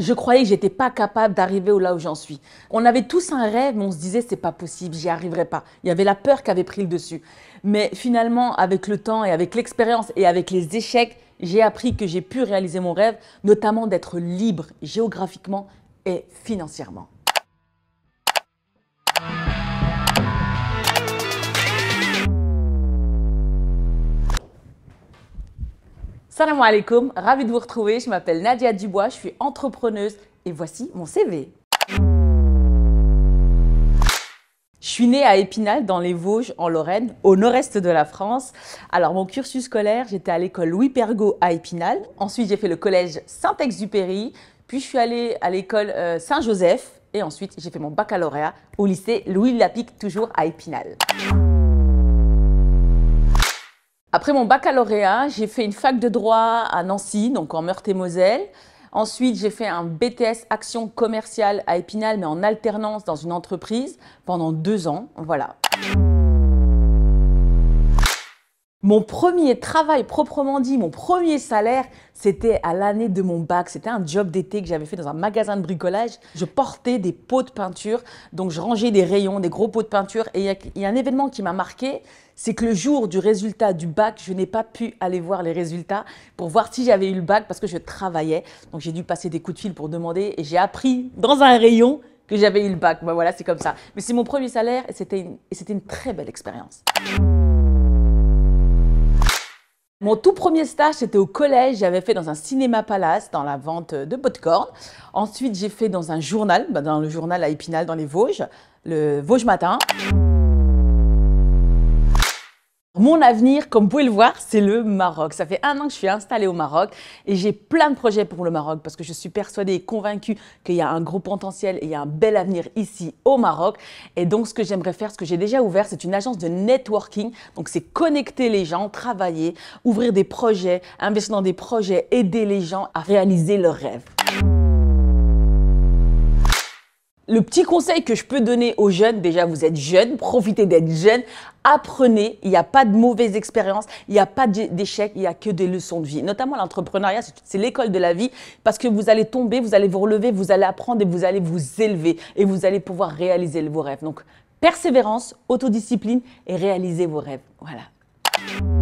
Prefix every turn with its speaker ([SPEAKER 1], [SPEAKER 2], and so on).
[SPEAKER 1] Je croyais que j'étais pas capable d'arriver là où j'en suis. On avait tous un rêve, mais on se disait c'est pas possible, j'y arriverai pas. Il y avait la peur qui avait pris le dessus. Mais finalement, avec le temps et avec l'expérience et avec les échecs, j'ai appris que j'ai pu réaliser mon rêve, notamment d'être libre géographiquement et financièrement. Salam alaikum, ravie de vous retrouver. Je m'appelle Nadia Dubois, je suis entrepreneuse et voici mon CV. Je suis née à Épinal, dans les Vosges, en Lorraine, au nord-est de la France. Alors, mon cursus scolaire, j'étais à l'école Louis Pergaud à Épinal. Ensuite, j'ai fait le collège Saint-Exupéry. Puis, je suis allée à l'école Saint-Joseph. Et ensuite, j'ai fait mon baccalauréat au lycée Louis Lapic, toujours à Épinal. Après mon baccalauréat, j'ai fait une fac de droit à Nancy, donc en Meurthe-et-Moselle. Ensuite, j'ai fait un BTS Action commerciale à Épinal, mais en alternance dans une entreprise pendant 2 ans. Voilà. Mon premier travail, proprement dit, mon premier salaire, c'était à l'année de mon bac. C'était un job d'été que j'avais fait dans un magasin de bricolage. Je portais des pots de peinture, donc je rangeais des rayons, des gros pots de peinture. Et il y a un événement qui m'a marqué, c'est que le jour du résultat du bac, je n'ai pas pu aller voir les résultats pour voir si j'avais eu le bac parce que je travaillais. Donc j'ai dû passer des coups de fil pour demander et j'ai appris dans un rayon que j'avais eu le bac. Ben voilà, c'est comme ça. Mais c'est mon premier salaire et c'était une très belle expérience. Mon tout premier stage, c'était au collège. J'avais fait dans un cinéma palace, dans la vente de pop-corn. Ensuite, j'ai fait dans un journal, dans le journal à Épinal, dans les Vosges, le Vosges Matin. Mon avenir, comme vous pouvez le voir, c'est le Maroc. Ça fait 1 an que je suis installée au Maroc et j'ai plein de projets pour le Maroc parce que je suis persuadée et convaincue qu'il y a un gros potentiel et il y a un bel avenir ici au Maroc. Et donc, ce que j'aimerais faire, ce que j'ai déjà ouvert, c'est une agence de networking. Donc, c'est connecter les gens, travailler, ouvrir des projets, investir dans des projets, aider les gens à réaliser leurs rêves. Le petit conseil que je peux donner aux jeunes, déjà vous êtes jeunes, profitez d'être jeunes, apprenez, il n'y a pas de mauvaise expérience, il n'y a pas d'échec, il n'y a que des leçons de vie. Notamment l'entrepreneuriat, c'est l'école de la vie parce que vous allez tomber, vous allez vous relever, vous allez apprendre et vous allez vous élever et vous allez pouvoir réaliser vos rêves. Donc persévérance, autodiscipline et réalisez vos rêves. Voilà.